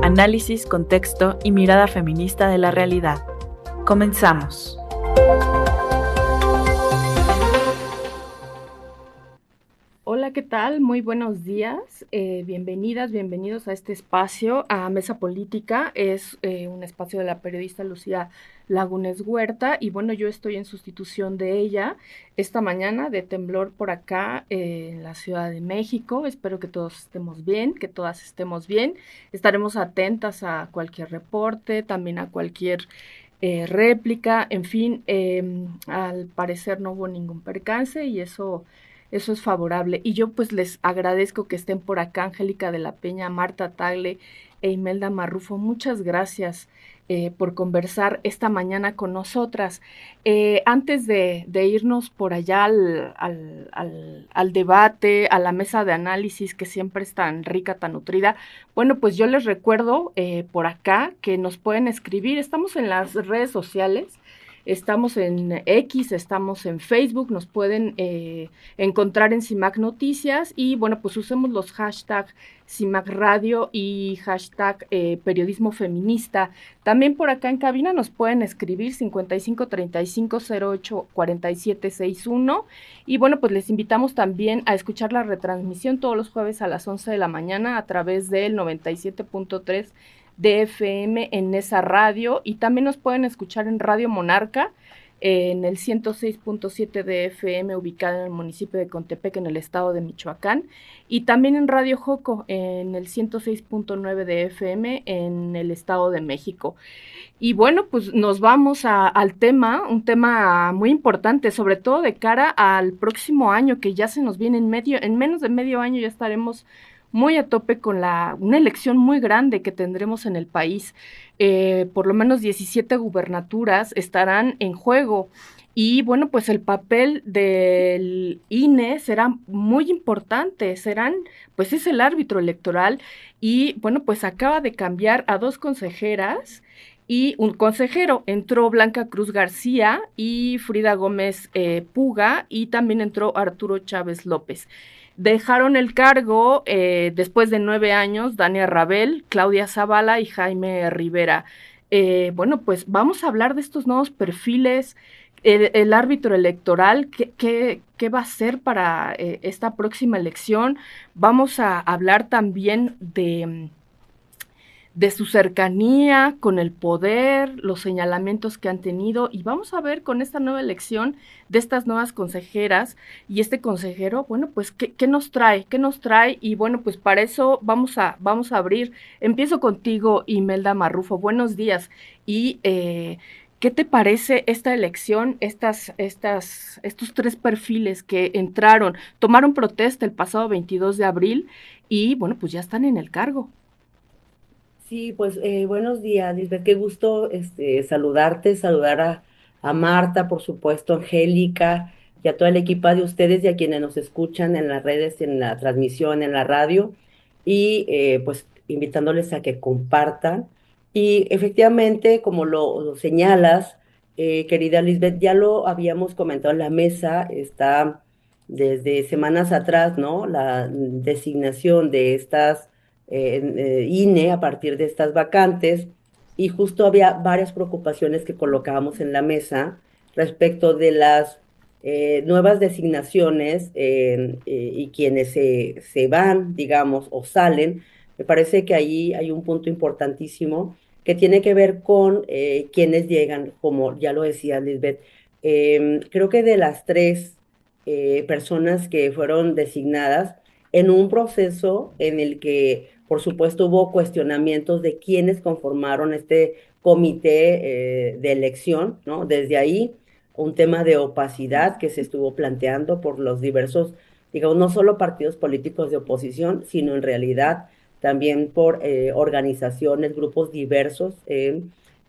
análisis, contexto y mirada feminista de la realidad. Comenzamos. Hola, ¿qué tal? Muy buenos días. Bienvenidas, bienvenidos a este espacio, a Mesa Política. Es un espacio de la periodista Lucía Lagunes Huerta y bueno, yo estoy en sustitución de ella esta mañana de temblor por acá en la Ciudad de México. Espero que todos estemos bien, que todas estemos bien. Estaremos atentas a cualquier reporte, también a cualquier réplica. En fin, al parecer no hubo ningún percance y eso es favorable. Y yo pues les agradezco que estén por acá, Angélica de la Peña, Marta Tagle e Imelda Marrufo. Muchas gracias por conversar esta mañana con nosotras. Antes de irnos por allá al debate, a la mesa de análisis que siempre es tan rica, tan nutrida, bueno, pues yo les recuerdo por acá que nos pueden escribir. Estamos en las redes sociales. Estamos en X, estamos en Facebook, nos pueden encontrar en CIMAC Noticias y bueno, pues usemos los hashtags CIMAC Radio y hashtag periodismo feminista. También por acá en cabina nos pueden escribir 5535084761 y bueno, pues les invitamos también a escuchar la retransmisión todos los jueves a las 11 de la mañana a través del 97.3 de FM en esa radio y también nos pueden escuchar en Radio Monarca en el 106.7 de FM ubicada en el municipio de Contepec en el estado de Michoacán y también en Radio Joco en el 106.9 de FM en el estado de México. Y bueno, pues nos vamos al tema, un tema muy importante, sobre todo de cara al próximo año que ya se nos viene en menos de medio año ya estaremos muy a tope con una elección muy grande que tendremos en el país. Por lo menos 17 gubernaturas estarán en juego y bueno, pues el papel del INE será muy importante, pues es el árbitro electoral y bueno, pues acaba de cambiar a 2 consejeras y un consejero. Entró Blanca Cruz García y Frida Gómez Puga y también entró Arturo Chávez López. Dejaron el cargo después de 9 años Dania Rabel, Claudia Zavala y Jaime Rivera. Bueno, pues vamos a hablar de estos nuevos perfiles, el árbitro electoral, qué va a ser para esta próxima elección. Vamos a hablar también de su cercanía con el poder, los señalamientos que han tenido y vamos a ver con esta nueva elección de estas nuevas consejeras y este consejero, bueno, pues qué nos trae y bueno, pues para eso vamos a abrir. Empiezo contigo, Imelda Marrufo, buenos días y ¿qué te parece esta elección, estos 3 perfiles que tomaron protesta el pasado 22 de abril y bueno, pues ya están en el cargo? Sí, pues buenos días, Lisbeth. Qué gusto saludarte, saludar a Marta, por supuesto, Angélica y a toda la equipa de ustedes y a quienes nos escuchan en las redes, en la transmisión, en la radio, y pues invitándoles a que compartan. Y efectivamente, como lo señalas, querida Lisbeth, ya lo habíamos comentado en la mesa, está desde semanas atrás, ¿no? La designación de estas INE a partir de estas vacantes y justo había varias preocupaciones que colocábamos en la mesa respecto de las nuevas designaciones y quienes se van, digamos, o salen. Me parece que ahí hay un punto importantísimo que tiene que ver con quienes llegan, como ya lo decía Lisbeth. Creo que de las 3 personas que fueron designadas en un proceso en el que por supuesto, hubo cuestionamientos de quienes conformaron este comité de elección, ¿no? Desde ahí, un tema de opacidad que se estuvo planteando por los diversos, digamos, no solo partidos políticos de oposición, sino en realidad también por organizaciones, grupos diversos.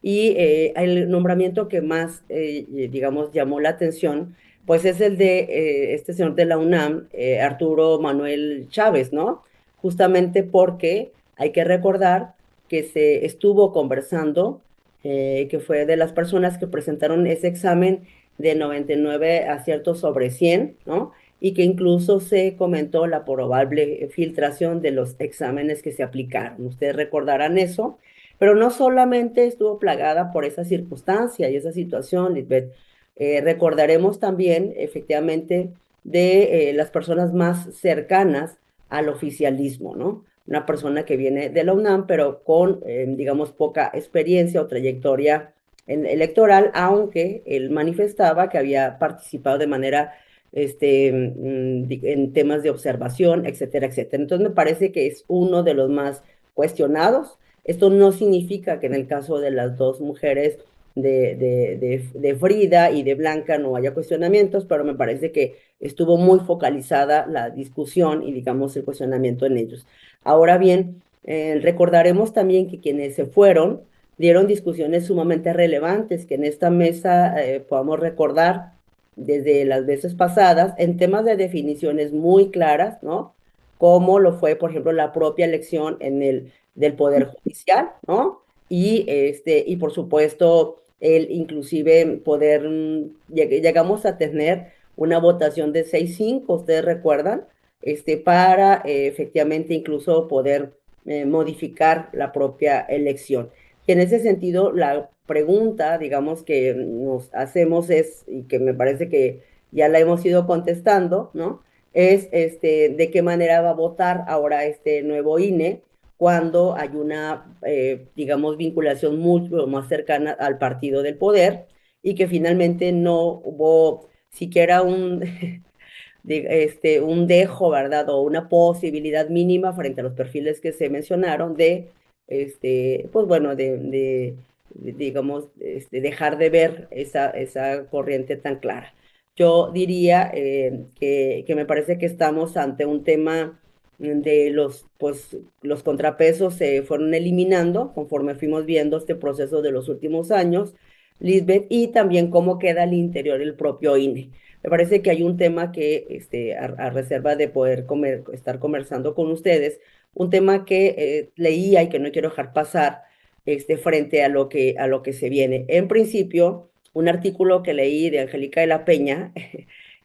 Y el nombramiento que más, digamos, llamó la atención, pues es el de este señor de la UNAM, Arturo Manuel Chávez, ¿no? Justamente porque hay que recordar que se estuvo conversando, que fue de las personas que presentaron ese examen de 99 aciertos sobre 100, ¿no? y que incluso se comentó la probable filtración de los exámenes que se aplicaron. Ustedes recordarán eso, pero no solamente estuvo plagada por esa circunstancia y esa situación, Lisbeth. Recordaremos también, efectivamente, de las personas más cercanas al oficialismo, ¿no? Una persona que viene de la UNAM, pero con, digamos, poca experiencia o trayectoria electoral, aunque él manifestaba que había participado de manera en temas de observación, etcétera, etcétera. Entonces me parece que es uno de los más cuestionados. Esto no significa que en el caso de las dos mujeres de Frida y de Blanca no haya cuestionamientos, pero me parece que estuvo muy focalizada la discusión y, digamos, el cuestionamiento en ellos. Ahora bien, recordaremos también que quienes se fueron dieron discusiones sumamente relevantes, que en esta mesa podamos recordar desde las veces pasadas en temas de definiciones muy claras, ¿no? Como lo fue, por ejemplo, la propia elección del Poder Judicial, ¿no? Y por supuesto, el inclusive poder, llegamos a tener una votación de 6-5, ustedes recuerdan, para efectivamente incluso poder modificar la propia elección. Y en ese sentido, la pregunta, digamos, que nos hacemos es, y que me parece que ya la hemos ido contestando, ¿no? Es de qué manera va a votar ahora este nuevo INE cuando hay una, digamos, vinculación mucho más cercana al partido del poder y que finalmente no hubo siquiera un dejo, ¿verdad? O una posibilidad mínima frente a los perfiles que se mencionaron pues bueno, digamos, dejar de ver esa corriente tan clara. Yo diría que me parece que estamos ante un tema de pues, los contrapesos se fueron eliminando conforme fuimos viendo este proceso de los últimos años, Lisbeth, y también cómo queda al interior el propio INE. Me parece que hay un tema que, a reserva de poder estar conversando con ustedes, un tema que leía y que no quiero dejar pasar, frente a lo que se viene. En principio, un artículo que leí de Angélica de la Peña,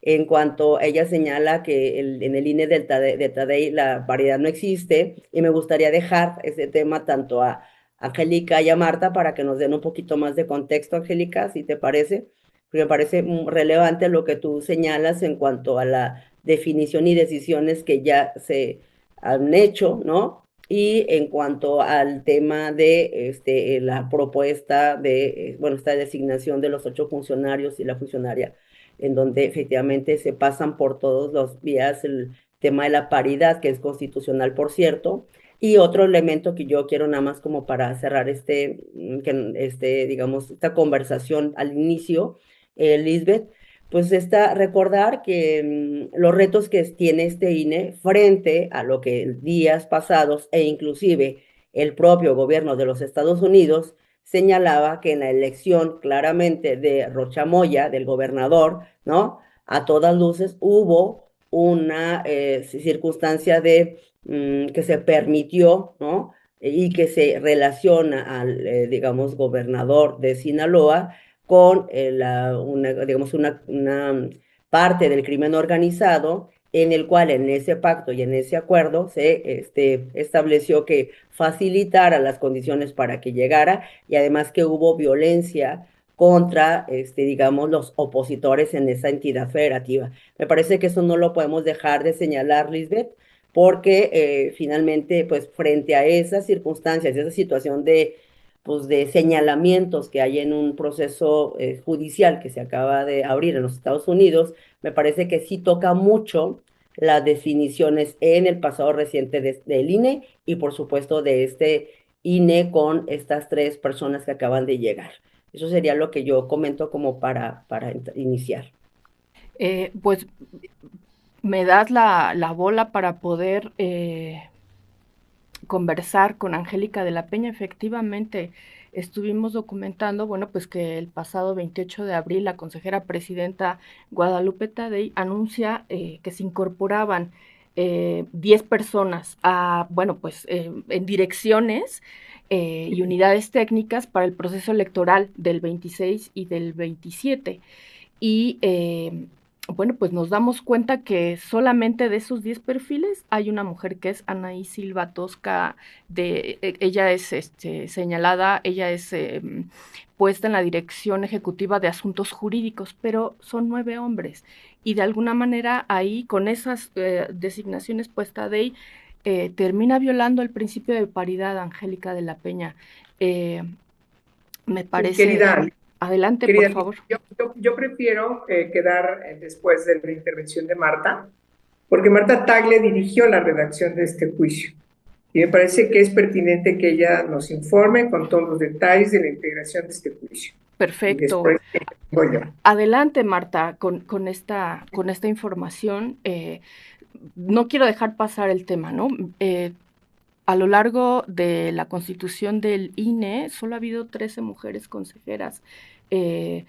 en cuanto ella señala que en el INE de Tadei la paridad no existe, y me gustaría dejar ese tema tanto a Angélica y a Marta para que nos den un poquito más de contexto, Angélica, si te parece, porque me parece relevante lo que tú señalas en cuanto a la definición y decisiones que ya se han hecho, ¿no? Y en cuanto al tema de la propuesta de, bueno, esta designación de los 8 funcionarios y la funcionaria, en donde efectivamente se pasan por todos los vías el tema de la paridad, que es constitucional, por cierto. Y otro elemento que yo quiero nada más como para cerrar digamos, esta conversación al inicio, Lisbeth, pues recordar que los retos que tiene este INE frente a lo que días pasados e inclusive el propio gobierno de los Estados Unidos señalaba que en la elección claramente de Rocha Moya, del gobernador, ¿no? A todas luces hubo una circunstancia que se permitió, ¿no? Y que se relaciona al, digamos, gobernador de Sinaloa con digamos, una parte del crimen organizado, en el cual en ese pacto y en ese acuerdo se estableció que facilitara las condiciones para que llegara, y además que hubo violencia contra, digamos, los opositores en esa entidad federativa. Me parece que eso no lo podemos dejar de señalar, Lisbeth, porque finalmente, pues frente a esas circunstancias, esa situación pues, de señalamientos que hay en un proceso judicial que se acaba de abrir en los Estados Unidos, me parece que sí toca mucho las definiciones en el pasado reciente del INE y por supuesto de este INE con estas 3 personas que acaban de llegar. Eso sería lo que yo comento como para iniciar. Pues me das la bola para poder conversar con Angélica de la Peña. Efectivamente, estuvimos documentando, bueno, pues que el pasado 28 de abril la consejera presidenta Guadalupe Tadei anuncia que se incorporaban 10 personas a, bueno, pues en direcciones y unidades técnicas para el proceso electoral del 26 y del 27. Y bueno, pues nos damos cuenta que solamente de esos 10 perfiles hay una mujer que es Anaí Silva Tosca, ella es señalada, ella es puesta en la Dirección Ejecutiva de Asuntos Jurídicos, pero son 9 hombres. Y de alguna manera ahí, con esas designaciones puestas de ahí, termina violando el principio de paridad, Angélica de la Peña. Eh, Me Sí, parece, adelante, por querida, favor. yo prefiero quedar después de la intervención de Marta, porque Marta Tagle dirigió la redacción de este juicio. Y me parece que es pertinente que ella nos informe con todos los detalles de la integración de este juicio. Y Perfecto. después voy yo. Adelante, Marta, con esta información. No quiero dejar pasar el tema, ¿no? A lo largo de la constitución del INE, solo ha habido 13 mujeres consejeras. Eh,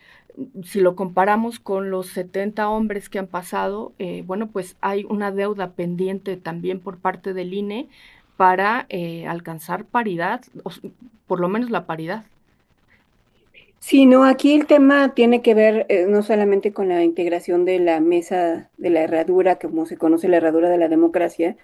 si lo comparamos con los 70 hombres que han pasado, bueno, pues hay una deuda pendiente también por parte del INE para alcanzar paridad, por lo menos la paridad. Sí, no, aquí el tema tiene que ver no solamente con la integración de la mesa de la herradura, como se conoce la herradura de la democracia,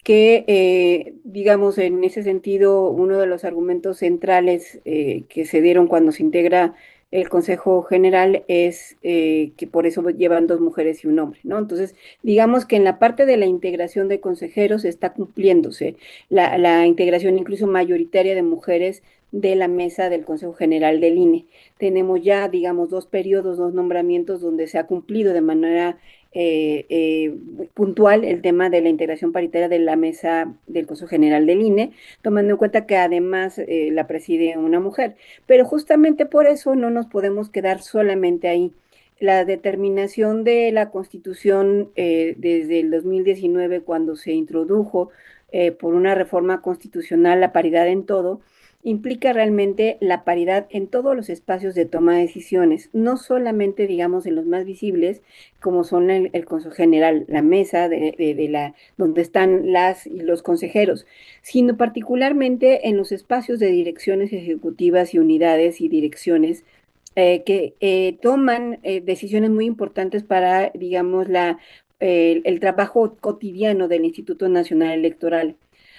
que digamos en ese sentido uno de los argumentos centrales que se dieron cuando se integra el Consejo General es que por eso llevan dos mujeres y un hombre, ¿no? Entonces, digamos que en la parte de la integración de consejeros está cumpliéndose la integración incluso mayoritaria de mujeres de la mesa del Consejo General del INE. Tenemos ya, digamos, dos periodos, dos nombramientos donde se ha cumplido de manera puntual el tema de la integración paritaria de la mesa del Consejo General del INE, tomando en cuenta que además la preside una mujer. Pero justamente por eso no nos podemos quedar solamente ahí. La determinación de la Constitución desde el 2019, cuando se introdujo por una reforma constitucional la paridad en todo, implica realmente la paridad en todos los espacios de toma de decisiones, no solamente, digamos, en los más visibles, como son el Consejo General, la mesa donde están las y los consejeros, sino particularmente en los espacios de direcciones ejecutivas y unidades y direcciones que toman decisiones muy importantes para, digamos, el trabajo cotidiano del Instituto Nacional Electoral.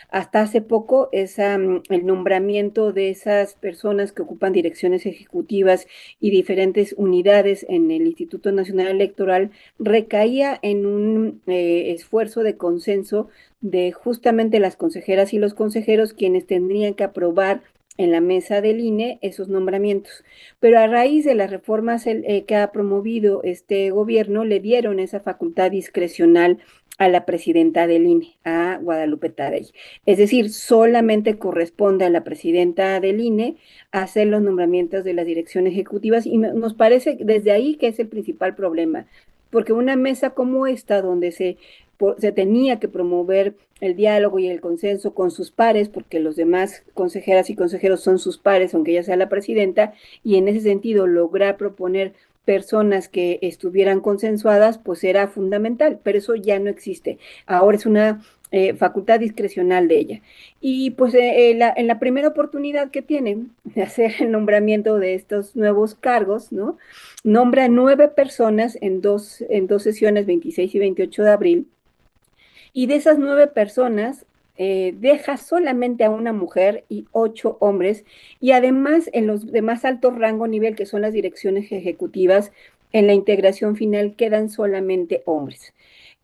Hasta hace poco, el nombramiento de esas personas que ocupan direcciones ejecutivas y diferentes unidades en el Instituto Nacional Electoral recaía en un esfuerzo de consenso de justamente las consejeras y los consejeros quienes tendrían que aprobar en la mesa del INE esos nombramientos. Pero a raíz de las reformas que ha promovido este gobierno, le dieron esa facultad discrecional a la presidenta del INE, a Guadalupe Tadei. Es decir, solamente corresponde a la presidenta del INE hacer los nombramientos de las direcciones ejecutivas y nos parece desde ahí que es el principal problema, porque una mesa como esta, donde se tenía que promover el diálogo y el consenso con sus pares, porque los demás consejeras y consejeros son sus pares, aunque ella sea la presidenta, y en ese sentido lograr proponer personas que estuvieran consensuadas, pues era fundamental, pero eso ya no existe. Ahora es una facultad discrecional de ella. Y pues en la primera oportunidad que tienen de hacer el nombramiento de estos nuevos cargos, ¿no? Nombra 9 personas en dos sesiones, 26 y 28 de abril, y de esas 9 personas, deja solamente a una mujer y 8 hombres, y además en los de más alto rango nivel, que son las direcciones ejecutivas, en la integración final quedan solamente hombres.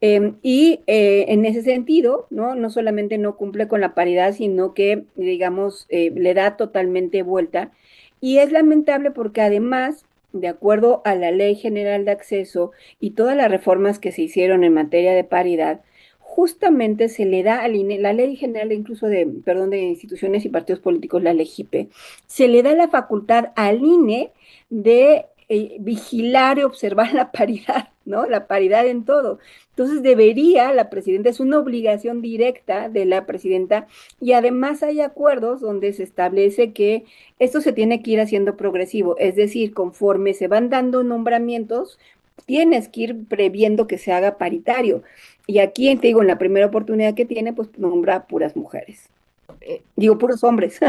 En ese sentido, ¿no? No solamente no cumple con la paridad, sino que, digamos, le da totalmente vuelta. Y es lamentable porque además, de acuerdo a la Ley General de Acceso y todas las reformas que se hicieron en materia de paridad, justamente se le da al INE, la Ley General incluso perdón, de instituciones y partidos políticos, la LEGIPE, se le da la facultad al INE de vigilar y observar la paridad, ¿no? La paridad en todo. Entonces debería la presidenta, es una obligación directa de la presidenta, y además hay acuerdos donde se establece que esto se tiene que ir haciendo progresivo, es decir, conforme se van dando nombramientos, tienes que ir previendo que se haga paritario. Y aquí, te digo, en la primera oportunidad que tiene, pues nombra puras mujeres. Digo, puros hombres.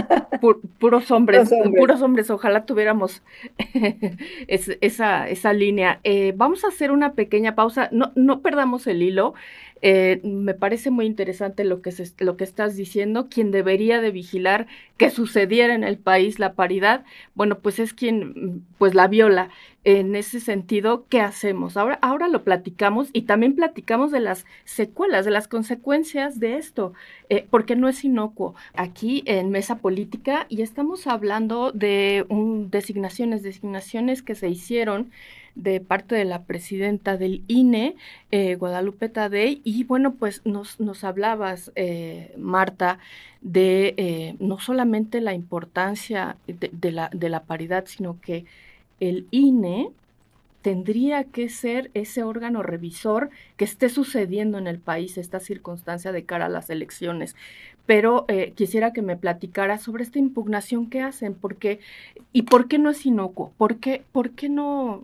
Puros hombres. Puros hombres, ojalá tuviéramos esa línea. Vamos a hacer una pequeña pausa, no perdamos el hilo. Me parece muy interesante lo que estás diciendo. Quien debería de vigilar que sucediera en el país la paridad, bueno, pues es quien pues la viola. En ese sentido, ¿qué hacemos? Ahora lo platicamos y también platicamos de las secuelas, de las consecuencias de esto, porque no es inocuo. Aquí en Mesa Política y estamos hablando de designaciones que se hicieron de parte de la presidenta del INE, Guadalupe Tadei, y bueno, pues nos hablabas, Marta, de no solamente la importancia de la paridad, sino que el INE tendría que ser ese órgano revisor que esté sucediendo en el país esta circunstancia de cara a las elecciones. Pero quisiera que me platicara sobre esta impugnación que hacen, y por qué no es inocuo, por qué no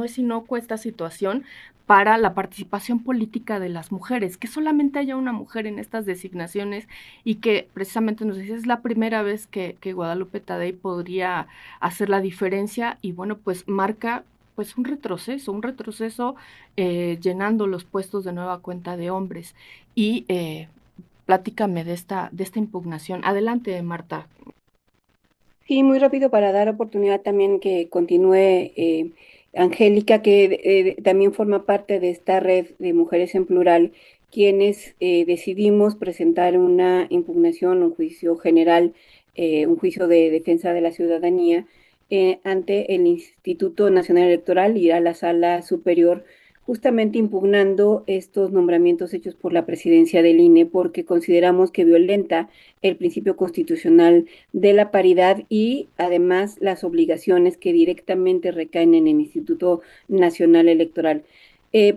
es inocuo esta situación para la participación política de las mujeres, que solamente haya una mujer en estas designaciones y que precisamente nos dice es la primera vez que Guadalupe Tadei podría hacer la diferencia y bueno, pues marca pues un retroceso llenando los puestos de nueva cuenta de hombres. Y platícame de esta impugnación. Adelante, Marta. Sí, muy rápido para dar oportunidad también que continúe Angélica, que también forma parte de esta red de mujeres en plural, quienes decidimos presentar una impugnación, un juicio general, un juicio de defensa de la ciudadanía ante el Instituto Nacional Electoral, ir a la Sala Superior justamente impugnando estos nombramientos hechos por la presidencia del INE porque consideramos que violenta el principio constitucional de la paridad y además las obligaciones que directamente recaen en el Instituto Nacional Electoral.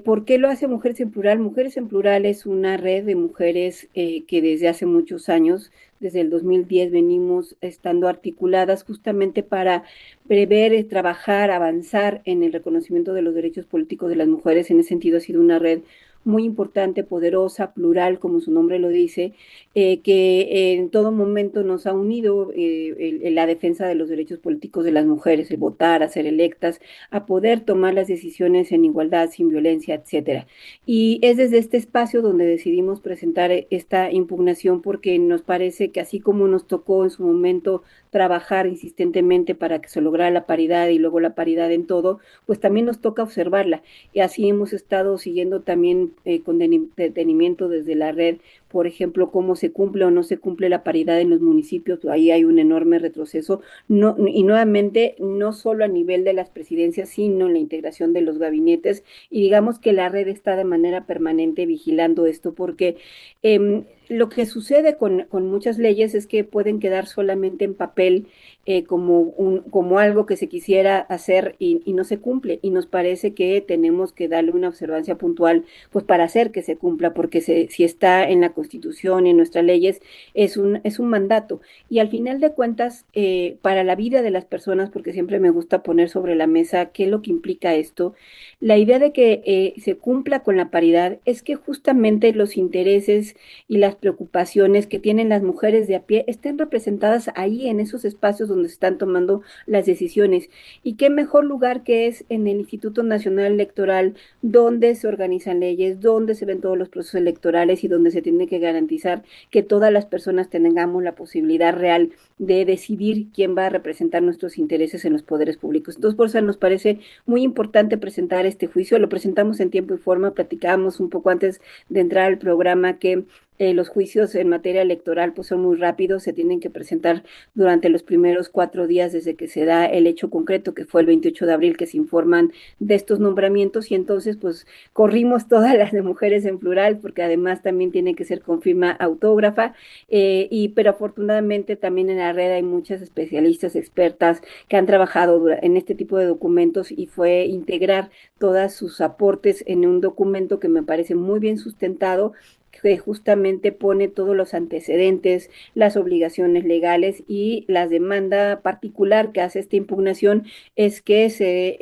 ¿Por qué lo hace Mujeres en Plural? Mujeres en Plural es una red de mujeres que desde hace muchos años, desde el 2010, venimos estando articuladas justamente para prever, trabajar, avanzar en el reconocimiento de los derechos políticos de las mujeres. En ese sentido ha sido una red muy importante, poderosa, plural, como su nombre lo dice, que en todo momento nos ha unido en la defensa de los derechos políticos de las mujeres, el votar, a ser electas, a poder tomar las decisiones en igualdad, sin violencia, etcétera. Y es desde este espacio donde decidimos presentar esta impugnación porque nos parece que así como nos tocó en su momento trabajar insistentemente para que se lograra la paridad y luego la paridad en todo, pues también nos toca observarla. Y así hemos estado siguiendo también con detenimiento desde la red, por ejemplo, cómo se cumple o no se cumple la paridad en los municipios, ahí hay un enorme retroceso, y nuevamente no solo a nivel de las presidencias, sino en la integración de los gabinetes, y digamos que la red está de manera permanente vigilando esto, porque lo que sucede con muchas leyes es que pueden quedar solamente en papel como algo que se quisiera hacer y no se cumple. Y nos parece que tenemos que darle una observancia puntual pues para hacer que se cumpla, porque si está en la Constitución y en nuestras leyes, es un mandato. Y al final de cuentas, para la vida de las personas, porque siempre me gusta poner sobre la mesa qué es lo que implica esto, la idea de que se cumpla con la paridad es que justamente los intereses y las preocupaciones que tienen las mujeres de a pie estén representadas ahí en esos espacios donde se están tomando las decisiones. Y qué mejor lugar que es en el Instituto Nacional Electoral, donde se organizan leyes, donde se ven todos los procesos electorales y donde se tiene que garantizar que todas las personas tengamos la posibilidad real de decidir quién va a representar nuestros intereses en los poderes públicos. Entonces, por eso nos parece muy importante presentar este juicio. Lo presentamos en tiempo y forma, platicábamos un poco antes de entrar al programa que los juicios en materia electoral pues son muy rápidos, se tienen que presentar durante los primeros 4 días desde que se da el hecho concreto, que fue el 28 de abril, que se informan de estos nombramientos, y entonces pues corrimos todas las de Mujeres en Plural, porque además también tiene que ser con firma autógrafa, pero afortunadamente también en la red hay muchas especialistas, expertas, que han trabajado en este tipo de documentos, y fue integrar todos sus aportes en un documento que me parece muy bien sustentado, que justamente pone todos los antecedentes, las obligaciones legales, y la demanda particular que hace esta impugnación es que se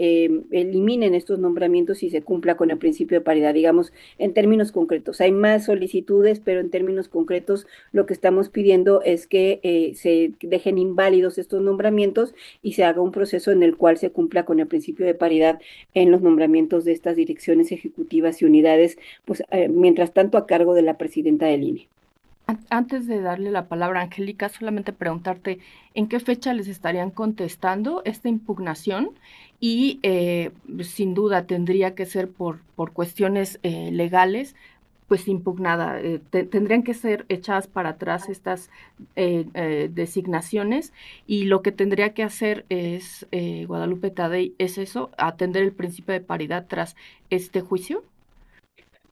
eliminen estos nombramientos y se cumpla con el principio de paridad, digamos, en términos concretos. Hay más solicitudes, pero en términos concretos lo que estamos pidiendo es que se dejen inválidos estos nombramientos y se haga un proceso en el cual se cumpla con el principio de paridad en los nombramientos de estas direcciones ejecutivas y unidades, pues mientras tanto a cargo de la presidenta del INE. Antes de darle la palabra a Angélica, solamente preguntarte en qué fecha les estarían contestando esta impugnación y sin duda tendría que ser por cuestiones legales, pues impugnada. Tendrían que ser echadas para atrás estas designaciones, y lo que tendría que hacer es, Guadalupe Tadei, es eso, atender el principio de paridad tras este juicio.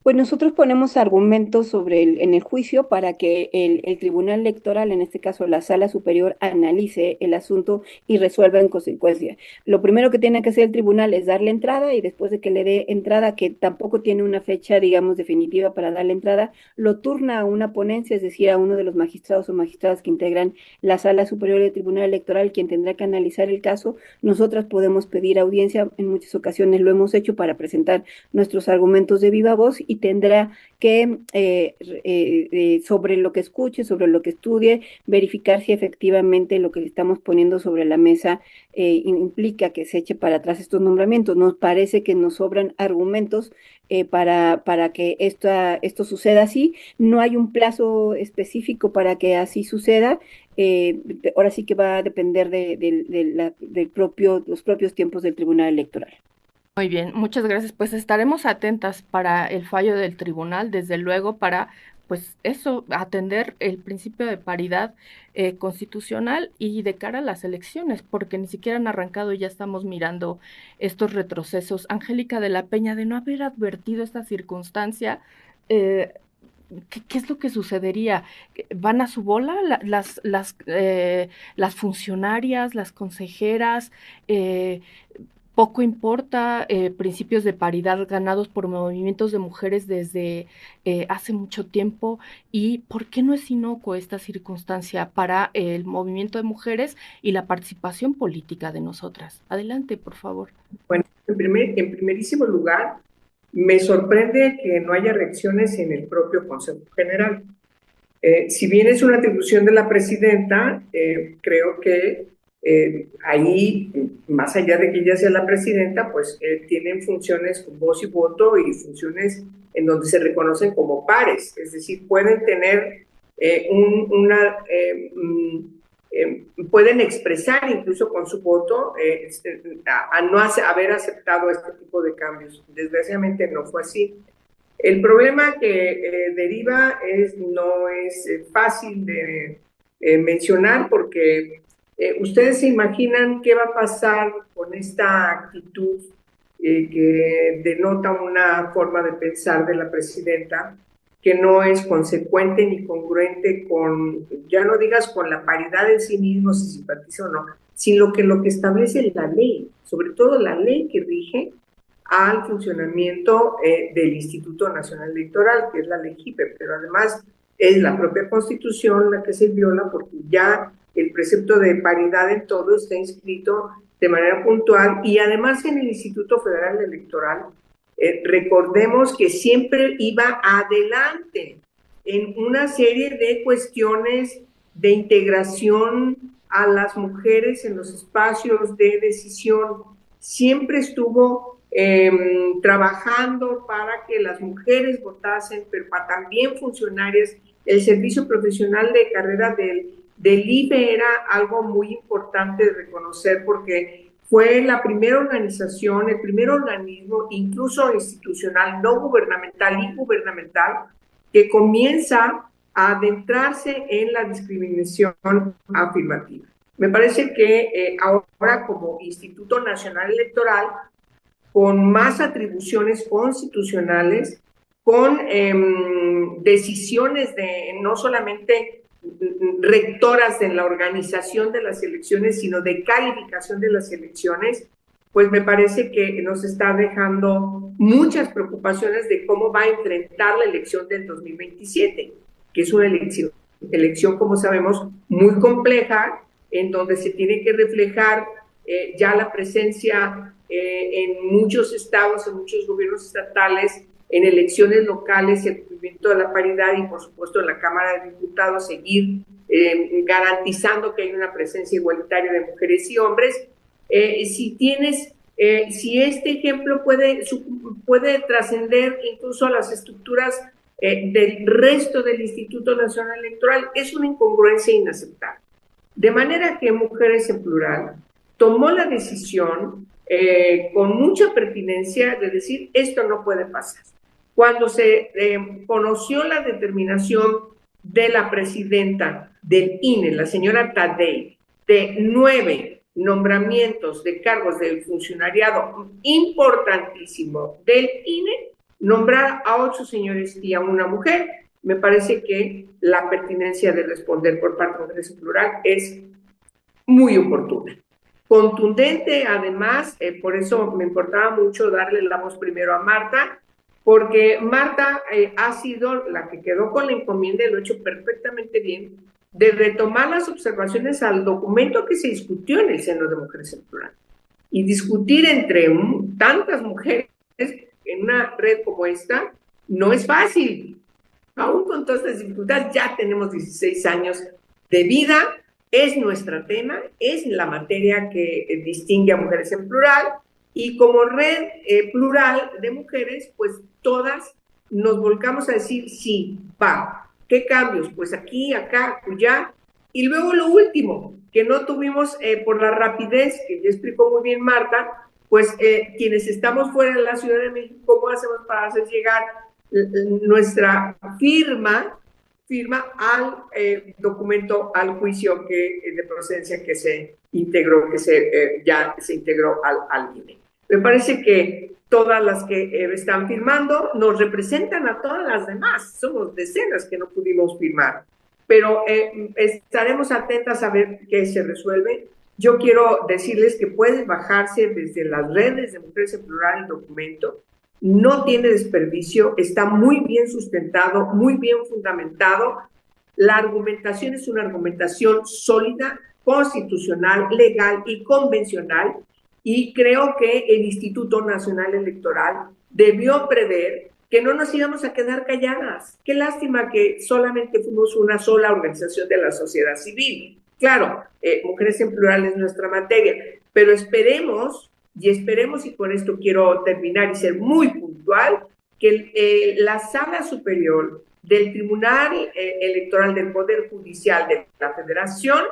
Pues nosotros ponemos argumentos en el juicio para que el Tribunal Electoral, en este caso la Sala Superior, analice el asunto y resuelva en consecuencia. Lo primero que tiene que hacer el tribunal es darle entrada, y después de que le dé entrada, que tampoco tiene una fecha, digamos, definitiva para darle entrada, lo turna a una ponencia, es decir, a uno de los magistrados o magistradas que integran la Sala Superior del Tribunal Electoral, quien tendrá que analizar el caso. Nosotras podemos pedir audiencia, en muchas ocasiones lo hemos hecho, para presentar nuestros argumentos de viva voz, y tendrá que, sobre lo que escuche, sobre lo que estudie, verificar si efectivamente lo que le estamos poniendo sobre la mesa implica que se eche para atrás estos nombramientos. Nos parece que nos sobran argumentos para que esto suceda así. No hay un plazo específico para que así suceda. Ahora sí que va a depender los propios tiempos del Tribunal Electoral. Muy bien, muchas gracias. Pues estaremos atentas para el fallo del tribunal, desde luego, para, pues eso, atender el principio de paridad constitucional y de cara a las elecciones, porque ni siquiera han arrancado y ya estamos mirando estos retrocesos. Angélica de la Peña, de no haber advertido esta circunstancia, ¿qué es lo que sucedería? ¿Van a su bola las funcionarias, las consejeras? Poco importa, principios de paridad ganados por movimientos de mujeres desde hace mucho tiempo. ¿Y por qué no es inocuo esta circunstancia para el movimiento de mujeres y la participación política de nosotras? Adelante, por favor. Bueno, en primerísimo lugar, me sorprende que no haya reacciones en el propio Consejo General. Si bien es una atribución de la presidenta, creo que ahí, más allá de que ella sea la presidenta, pues tienen funciones con voz y voto y funciones en donde se reconocen como pares, es decir, pueden tener pueden expresar incluso con su voto a no haber aceptado este tipo de cambios. Desgraciadamente no fue así. El problema que deriva no es fácil de mencionar, porque ¿ustedes se imaginan qué va a pasar con esta actitud que denota una forma de pensar de la presidenta que no es consecuente ni congruente con, ya no digas con la paridad en sí mismo, si simpatiza o no, sino que lo que establece la ley, sobre todo la ley que rige al funcionamiento del Instituto Nacional Electoral, que es la ley JIPE, pero además es la propia Constitución la que se viola, porque ya el precepto de paridad en todo está inscrito de manera puntual, y además en el Instituto Federal Electoral, recordemos que siempre iba adelante en una serie de cuestiones de integración a las mujeres en los espacios de decisión. Siempre estuvo trabajando para que las mujeres votasen, pero para también funcionarias. El servicio profesional de carrera del IFE era algo muy importante de reconocer, porque fue la primera organización, el primer organismo, incluso institucional, no gubernamental y gubernamental, que comienza a adentrarse en la discriminación afirmativa. Me parece que ahora, como Instituto Nacional Electoral, con más atribuciones constitucionales, con decisiones de no solamente rectoras en la organización de las elecciones, sino de calificación de las elecciones, pues me parece que nos está dejando muchas preocupaciones de cómo va a enfrentar la elección del 2027, que es una elección, como sabemos, muy compleja, en donde se tiene que reflejar ya la presencia en muchos estados, en muchos gobiernos estatales, en elecciones locales, el cumplimiento de la paridad y, por supuesto, en la Cámara de Diputados, seguir garantizando que hay una presencia igualitaria de mujeres y hombres. Si este ejemplo puede trascender incluso a las estructuras del resto del Instituto Nacional Electoral, es una incongruencia inaceptable. De manera que Mujeres en Plural tomó la decisión con mucha pertinencia de decir, esto no puede pasar. Cuando se conoció la determinación de la presidenta del INE, la señora Tadei, de 9 nombramientos de cargos del funcionariado importantísimo del INE, nombrar a 8 señores y a una mujer, me parece que la pertinencia de responder por parte de Mujeres en Plural es muy oportuna. Contundente, además, por eso me importaba mucho darle la voz primero a Marta, porque Marta ha sido la que quedó con la encomienda y lo ha hecho perfectamente bien, de retomar las observaciones al documento que se discutió en el seno de Mujeres en Plural. Y discutir entre tantas mujeres en una red como esta no es fácil. Aún con todas estas dificultades, ya tenemos 16 años de vida, es nuestro tema, es la materia que distingue a Mujeres en Plural, y como red plural de mujeres, pues todas nos volcamos a decir, sí, va. ¿Qué cambios? Pues aquí, acá, allá. Y luego lo último, que no tuvimos por la rapidez, que ya explicó muy bien Marta, pues quienes estamos fuera de la Ciudad de México, ¿cómo hacemos para hacer llegar nuestra firma al documento, al juicio de procedencia que se integró, ya se integró al INE? Me parece que todas las que están firmando nos representan a todas las demás. Somos decenas que no pudimos firmar, pero estaremos atentas a ver qué se resuelve. Yo quiero decirles que puede bajarse desde las redes de Mujeres en Plural el documento. No tiene desperdicio, está muy bien sustentado, muy bien fundamentado. La argumentación es una argumentación sólida, constitucional, legal y convencional, y creo que el Instituto Nacional Electoral debió prever que no nos íbamos a quedar calladas. Qué lástima que solamente fuimos una sola organización de la sociedad civil. Claro, Mujeres en Plural es nuestra materia, pero esperemos, y con esto quiero terminar y ser muy puntual, que la Sala Superior del Tribunal Electoral del Poder Judicial de la Federación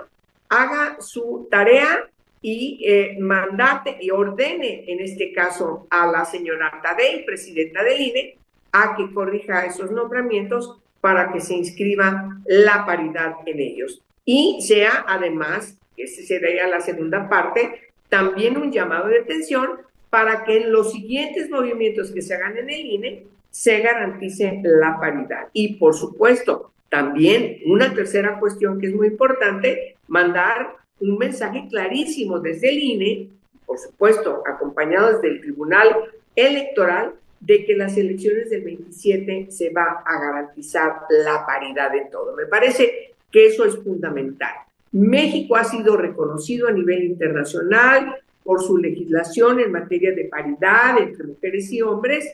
haga su tarea y mandate y ordene, en este caso, a la señora Tadei, presidenta del INE, a que corrija esos nombramientos para que se inscriba la paridad en ellos. Y sea, además, que sería la segunda parte, también un llamado de atención para que en los siguientes movimientos que se hagan en el INE se garantice la paridad. Y, por supuesto, también una tercera cuestión que es muy importante, mandar un mensaje clarísimo desde el INE, por supuesto, acompañados del Tribunal Electoral, de que las elecciones del 27 se va a garantizar la paridad en todo. Me parece que eso es fundamental. México ha sido reconocido a nivel internacional por su legislación en materia de paridad entre mujeres y hombres.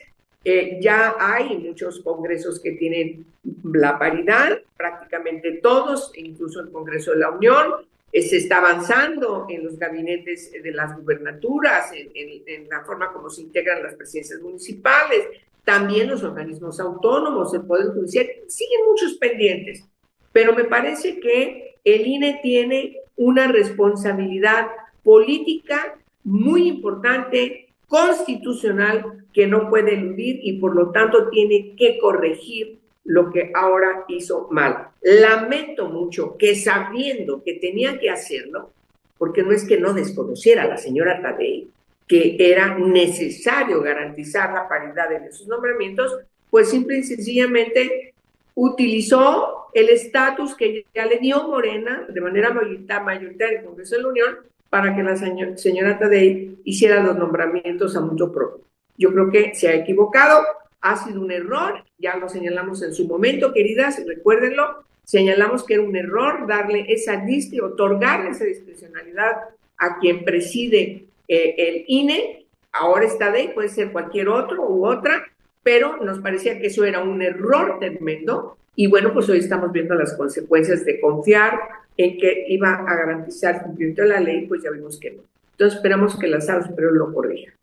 Ya hay muchos congresos que tienen la paridad, prácticamente todos, incluso el Congreso de la Unión. Se está avanzando en los gabinetes de las gubernaturas, en la forma como se integran las presidencias municipales, también los organismos autónomos, el Poder Judicial, siguen muchos pendientes. Pero me parece que el INE tiene una responsabilidad política muy importante, constitucional, que no puede eludir y por lo tanto tiene que corregir lo que ahora hizo mal. Lamento mucho que sabiendo que tenía que hacerlo, porque no es que no desconociera a la señora Tadei, que era necesario garantizar la paridad en esos nombramientos, pues simple y sencillamente utilizó el estatus que ya le dio Morena de manera mayoritaria en el Congreso de la Unión para que la señora Tadei hiciera los nombramientos a mutuo propio. Yo creo que se ha equivocado, ha sido un error, ya lo señalamos en su momento, queridas, recuérdenlo, señalamos que era un error darle esa otorgarle esa discrecionalidad a quien preside el INE. Ahora está Tadei, puede ser cualquier otro u otra, pero nos parecía que eso era un error tremendo, y bueno, pues hoy estamos viendo las consecuencias de confiar en que iba a garantizar el cumplimiento de la ley, pues ya vimos que no. Entonces esperamos que la Sala Superior lo corrija.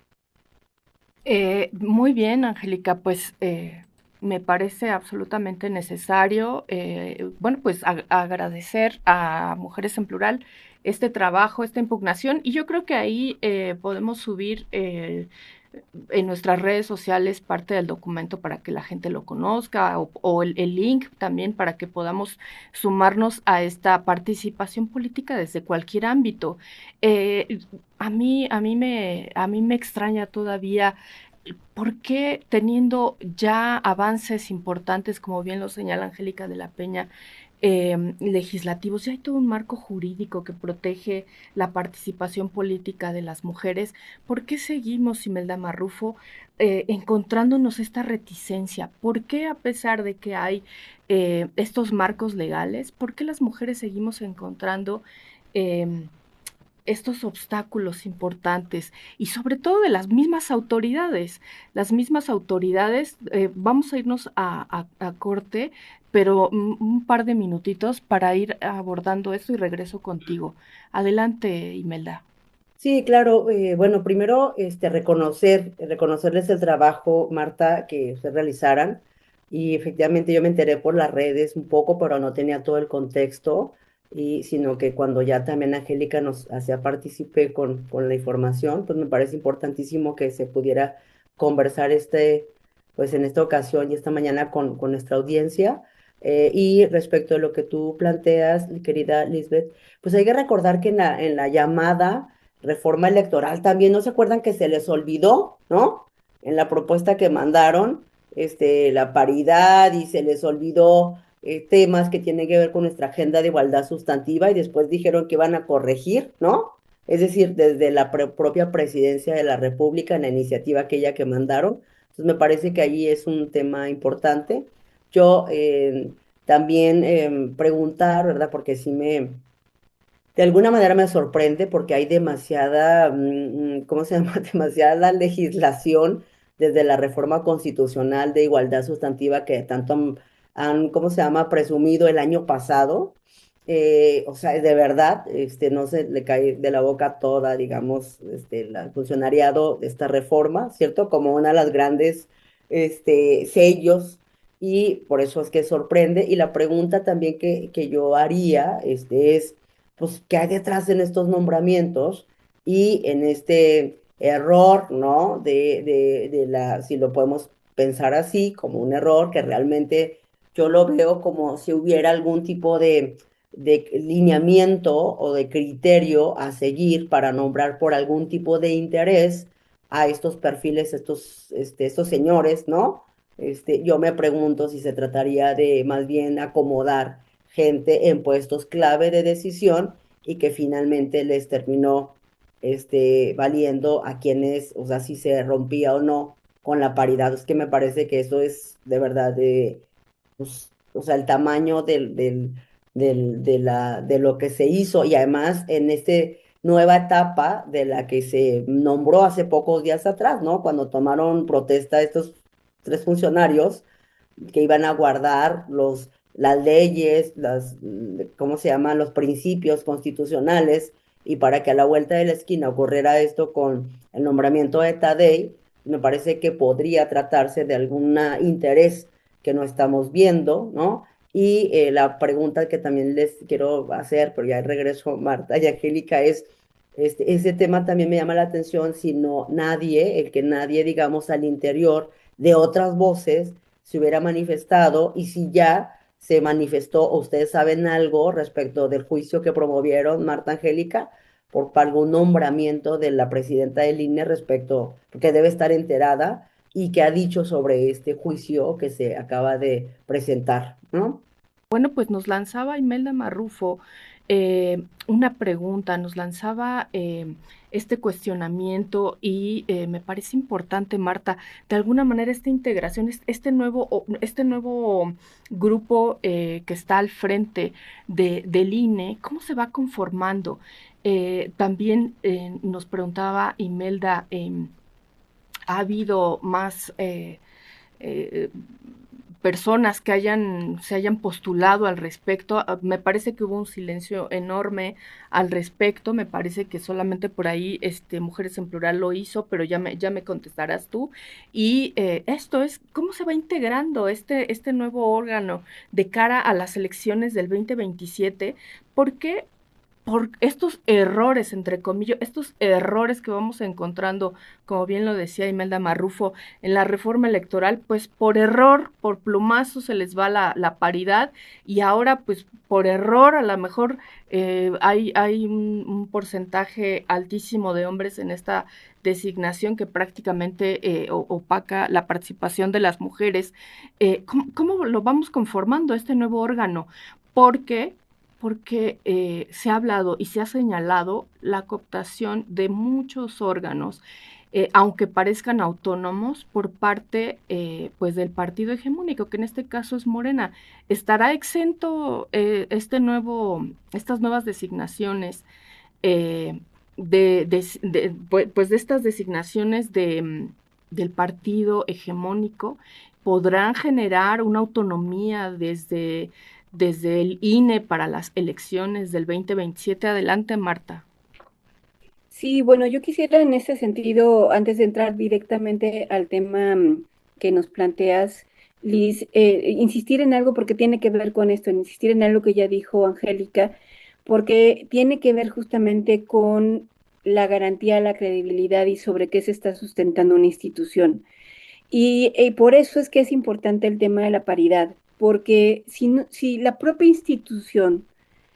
Muy bien, Angélica, pues me parece absolutamente necesario, bueno, pues agradecer a Mujeres en Plural este trabajo, esta impugnación, y yo creo que ahí podemos subir en nuestras redes sociales parte del documento para que la gente lo conozca o el link también para que podamos sumarnos a esta participación política desde cualquier ámbito. A mí me extraña todavía por qué teniendo ya avances importantes, como bien lo señala Angélica de la Peña, legislativos, ya hay todo un marco jurídico que protege la participación política de las mujeres. ¿Por qué seguimos, Imelda Marrufo, encontrándonos esta reticencia? ¿Por qué, a pesar de que hay estos marcos legales, por qué las mujeres seguimos encontrando estos obstáculos importantes y sobre todo de las mismas autoridades? Las mismas autoridades, vamos a irnos a corte, pero un par de minutitos para ir abordando esto y regreso contigo. Adelante, Imelda. Sí, claro. Bueno, primero, reconocerles el trabajo, Marta, que se realizaran. Y efectivamente yo me enteré por las redes un poco, pero no tenía todo el contexto, y sino que cuando ya también Angélica nos hacía partícipe con la información, pues me parece importantísimo que se pudiera conversar pues en esta ocasión y esta mañana con nuestra audiencia. Y respecto a lo que tú planteas, querida Lisbeth, pues hay que recordar que en la llamada reforma electoral también, ¿no se acuerdan que se les olvidó, ¿no? En la propuesta que mandaron, la paridad, y se les olvidó temas que tienen que ver con nuestra agenda de igualdad sustantiva, y después dijeron que van a corregir, ¿no? Es decir, desde la propia presidencia de la República, en la iniciativa aquella que mandaron. Entonces me parece que ahí es un tema importante. Yo también preguntar, ¿verdad? Porque sí de alguna manera me sorprende, porque hay demasiada, ¿cómo se llama? Demasiada legislación desde la reforma constitucional de igualdad sustantiva que tanto ¿cómo se llama? Presumido el año pasado. O sea, de verdad, no se le cae de la boca toda, digamos, el funcionariado de esta reforma, ¿cierto? Como una de las grandes, sellos, y por eso es que sorprende. Y la pregunta también que yo haría, es pues, ¿qué hay detrás en estos nombramientos y en este error, ¿no? Si lo podemos pensar así, como un error, que realmente yo lo veo como si hubiera algún tipo de lineamiento o de criterio a seguir para nombrar por algún tipo de interés a estos perfiles, estos señores, ¿no? Yo me pregunto si se trataría de más bien acomodar gente en puestos clave de decisión, y que finalmente les terminó valiendo a quienes, o sea, si se rompía o no con la paridad. Es que me parece que eso es de verdad pues, o sea, el tamaño de lo que se hizo, y además en esta nueva etapa de la que se nombró hace pocos días atrás, ¿no? Cuando tomaron protesta estos tres funcionarios que iban a guardar las leyes, ¿cómo se llaman? Los principios constitucionales, y para que a la vuelta de la esquina ocurriera esto con el nombramiento de Tadei, me parece que podría tratarse de algún interés que no estamos viendo, ¿no? Y la pregunta que también les quiero hacer, pero ya regreso Marta y Angélica, es, ese tema también me llama la atención, si no el que nadie, digamos, al interior de otras voces se hubiera manifestado, y si ya se manifestó, o ustedes saben algo respecto del juicio que promovieron Marta, Angélica, por algún nombramiento de la presidenta del INE respecto, porque debe estar enterada, y qué ha dicho sobre este juicio que se acaba de presentar, ¿no? Bueno, pues nos lanzaba Imelda Marrufo una pregunta, nos lanzaba este cuestionamiento y me parece importante, Marta, de alguna manera esta integración, este nuevo grupo que está al frente del INE, ¿cómo se va conformando? También nos preguntaba Imelda, ¿ha habido más eh, personas que se hayan postulado al respecto? Me parece que hubo un silencio enorme al respecto, me parece que solamente por ahí Mujeres en Plural lo hizo, pero ya me contestarás tú. Y esto es, ¿cómo se va integrando este nuevo órgano de cara a las elecciones del 2027? Porque por estos errores, entre comillas, estos errores que vamos encontrando, como bien lo decía Imelda Marrufo, en la reforma electoral, pues por error, por plumazo se les va la paridad, y ahora pues por error a lo mejor hay un porcentaje altísimo de hombres en esta designación que prácticamente opaca la participación de las mujeres. ¿Cómo lo vamos conformando este nuevo órgano? Porque se ha hablado y se ha señalado la cooptación de muchos órganos, aunque parezcan autónomos, por parte pues del partido hegemónico, que en este caso es Morena. ¿Estará exento estas nuevas designaciones pues de estas designaciones del partido hegemónico? ¿Podrán generar una autonomía desde el INE para las elecciones del 2027? Adelante, Marta. Sí, bueno, yo quisiera en ese sentido, antes de entrar directamente al tema que nos planteas, Liz, insistir en algo porque tiene que ver con esto, insistir en algo que ya dijo Angélica, porque tiene que ver justamente con la garantía, la credibilidad y sobre qué se está sustentando una institución. Y por eso es que es importante el tema de la paridad, porque si la propia institución,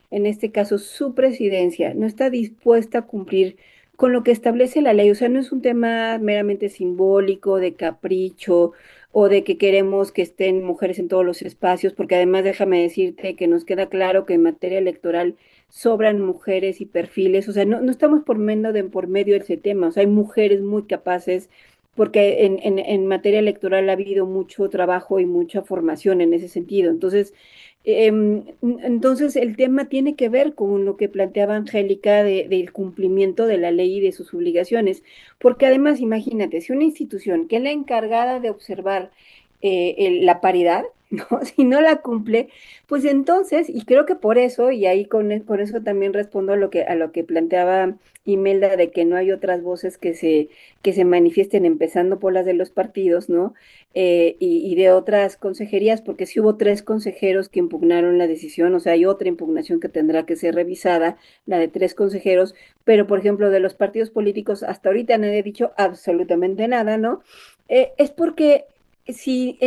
en este caso su presidencia, no está dispuesta a cumplir con lo que establece la ley, o sea, no es un tema meramente simbólico, de capricho o de que queremos que estén mujeres en todos los espacios, porque además déjame decirte que nos queda claro que en materia electoral sobran mujeres y perfiles, o sea, no estamos por medio de ese tema, o sea, hay mujeres muy capaces porque en materia electoral ha habido mucho trabajo y mucha formación en ese sentido. Entonces el tema tiene que ver con lo que planteaba Angélica del cumplimiento de la ley y de sus obligaciones, porque además imagínate, si una institución que es la encargada de observar la paridad, ¿no? Si no la cumple, pues entonces, y creo que por eso, y ahí por eso también respondo a lo que planteaba Imelda de que no hay otras voces que se manifiesten, empezando por las de los partidos, ¿no? Y de otras consejerías, porque sí hubo 3 consejeros que impugnaron la decisión, o sea, hay otra impugnación que tendrá que ser revisada, la de 3 consejeros, pero por ejemplo, de los partidos políticos, hasta ahorita nadie ha dicho absolutamente nada, ¿no? Es porque si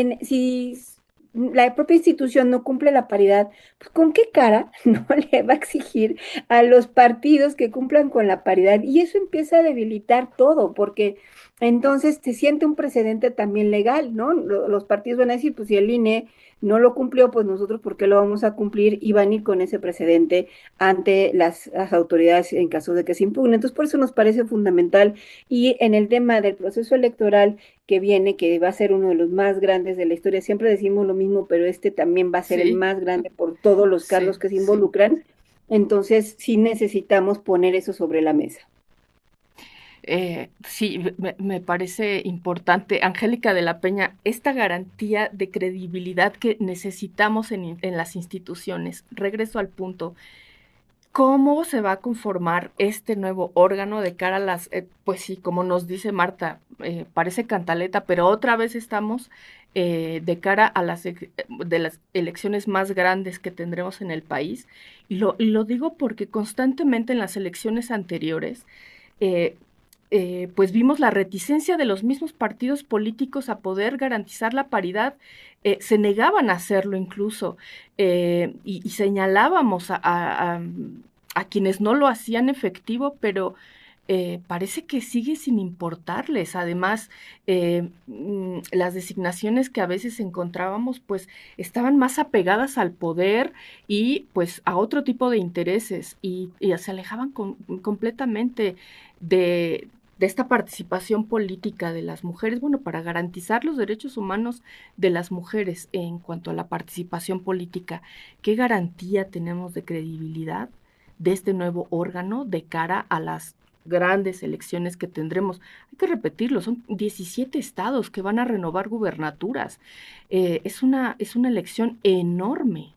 la propia institución no cumple la paridad, pues ¿con qué cara no le va a exigir a los partidos que cumplan con la paridad? Y eso empieza a debilitar todo, porque entonces se siente un precedente también legal, ¿no? Los partidos van a decir, pues si el INE no lo cumplió, pues nosotros, ¿por qué lo vamos a cumplir? Y van a ir con ese precedente ante las autoridades en caso de que se impugne. Entonces, por eso nos parece fundamental. Y en el tema del proceso electoral que viene, que va a ser uno de los más grandes de la historia, siempre decimos lo mismo, pero este también va a ser el Sí, más grande por todos los cargos sí, que se sí. involucran. Entonces, sí necesitamos poner eso sobre la mesa. Sí, me parece importante, Angélica de la Peña, esta garantía de credibilidad que necesitamos en las instituciones. Regreso al punto. ¿Cómo se va a conformar este nuevo órgano de cara a pues sí, como nos dice Marta, parece cantaleta, pero otra vez estamos de cara a de las elecciones más grandes que tendremos en el país? Y lo digo porque constantemente en las elecciones anteriores, eh, pues vimos la reticencia de los mismos partidos políticos a poder garantizar la paridad, se negaban a hacerlo incluso, y señalábamos a quienes no lo hacían efectivo, pero parece que sigue sin importarles. Además, las designaciones que a veces encontrábamos, pues, estaban más apegadas al poder y, pues, a otro tipo de intereses y se alejaban completamente de esta participación política de las mujeres, bueno, para garantizar los derechos humanos de las mujeres en cuanto a la participación política. ¿Qué garantía tenemos de credibilidad de este nuevo órgano de cara a las grandes elecciones que tendremos? Hay que repetirlo, son 17 estados que van a renovar gubernaturas. Es una elección enorme.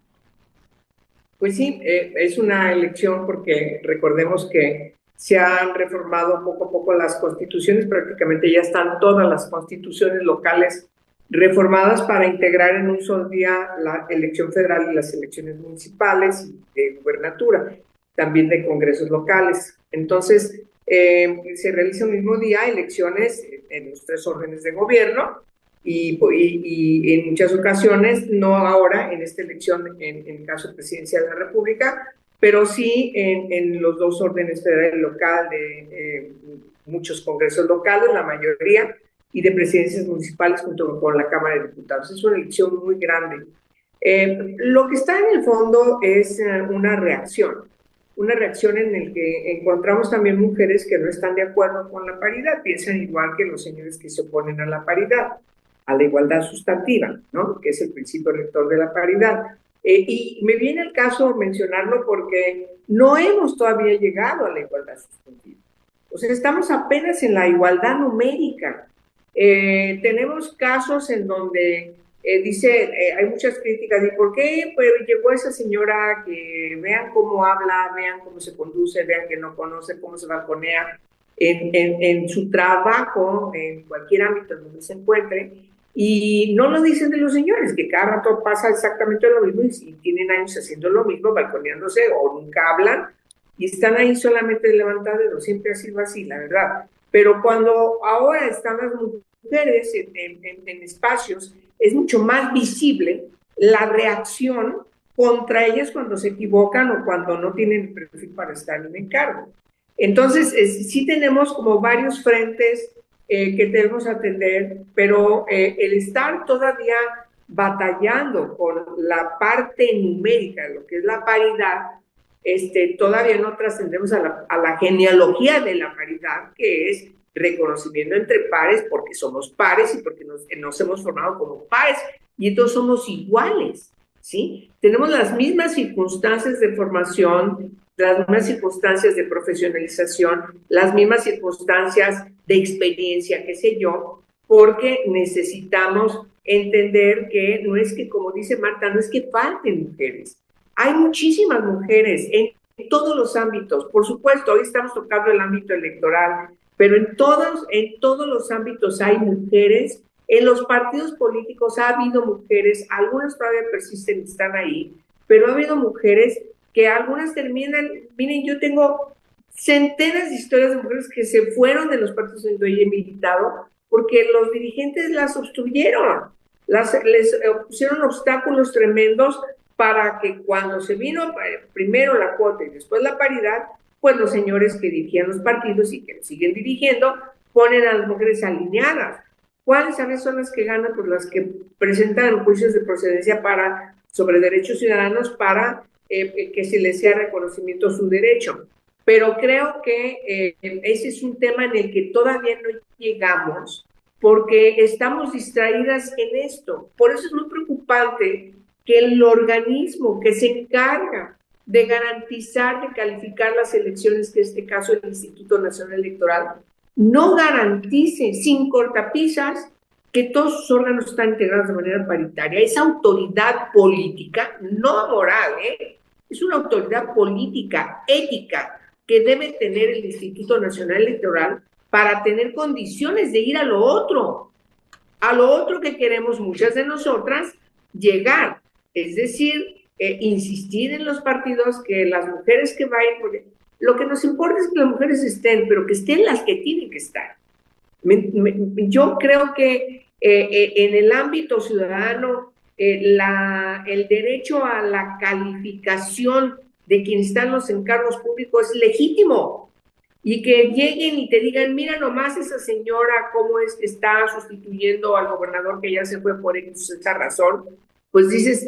Pues sí, es una elección porque recordemos que se han reformado poco a poco las constituciones, prácticamente ya están todas las constituciones locales reformadas para integrar en un solo día la elección federal y las elecciones municipales y de gubernatura, también de congresos locales. Entonces, se realiza el mismo día elecciones en los 3 órdenes de gobierno y en muchas ocasiones, no ahora en esta elección en el caso presidencial de la República, pero sí en los 2 órdenes federal y local de muchos congresos locales, la mayoría, y de presidencias municipales junto con la Cámara de Diputados. Es una elección muy grande. Lo que está en el fondo es una reacción en la que encontramos también mujeres que no están de acuerdo con la paridad, piensan igual que los señores que se oponen a la paridad, a la igualdad sustantiva, ¿no? Que es el principio rector de la paridad. Y me viene el caso mencionarlo porque no hemos todavía llegado a la igualdad sustantiva. O sea, estamos apenas en la igualdad numérica. Tenemos casos en donde hay muchas críticas. ¿Y por qué pues, llegó esa señora que vean cómo habla, vean cómo se conduce, vean que no conoce, cómo se balconea en su trabajo, en cualquier ámbito en donde se encuentre? Y no lo dicen de los señores, que cada rato pasa exactamente lo mismo y tienen años haciendo lo mismo, balconeándose o nunca hablan y están ahí solamente levantados. Siempre ha sido así, la verdad. Pero cuando ahora están las mujeres en espacios, es mucho más visible la reacción contra ellas cuando se equivocan o cuando no tienen el perfil para estar en encargo. Entonces, sí tenemos como varios frentes que debemos atender, pero el estar todavía batallando con la parte numérica, lo que es la paridad, todavía no trascendemos a la genealogía de la paridad, que es reconocimiento entre pares porque somos pares y porque nos hemos formado como pares y entonces somos iguales, ¿sí? Tenemos las mismas circunstancias de formación, las mismas circunstancias de profesionalización, las mismas circunstancias de experiencia, qué sé yo, porque necesitamos entender que no es que, como dice Marta, no es que falten mujeres. Hay muchísimas mujeres en todos los ámbitos. Por supuesto, hoy estamos tocando el ámbito electoral, pero en todos los ámbitos hay mujeres. En los partidos políticos ha habido mujeres, algunas todavía persisten y están ahí, pero ha habido mujeres que algunas terminan, miren, yo tengo centenas de historias de mujeres que se fueron de los partidos en donde he militado porque los dirigentes las obstruyeron, les pusieron obstáculos tremendos para que cuando se vino primero la cuota y después la paridad, pues los señores que dirigían los partidos y que siguen dirigiendo ponen a las mujeres alineadas. ¿Cuáles a veces son las que ganan? Pues las que presentan juicios de procedencia sobre derechos ciudadanos para que se les sea reconocimiento su derecho. Pero creo que ese es un tema en el que todavía no llegamos porque estamos distraídas en esto. Por eso es muy preocupante que el organismo que se encarga de garantizar, de calificar las elecciones, que en este caso el Instituto Nacional Electoral, no garantice sin cortapisas que todos sus órganos están integrados de manera paritaria. Esa autoridad política, no moral, es una autoridad política, ética, que debe tener el Instituto Nacional Electoral para tener condiciones de ir a lo otro que queremos muchas de nosotras llegar, es decir, insistir en los partidos que las mujeres que vayan, porque lo que nos importa es que las mujeres estén, pero que estén las que tienen que estar. Yo creo que en el ámbito ciudadano, el derecho a la calificación de quienes están en los encargos públicos es legítimo, y que lleguen y te digan, mira nomás esa señora cómo es que está sustituyendo al gobernador que ya se fue por esa razón, pues dices,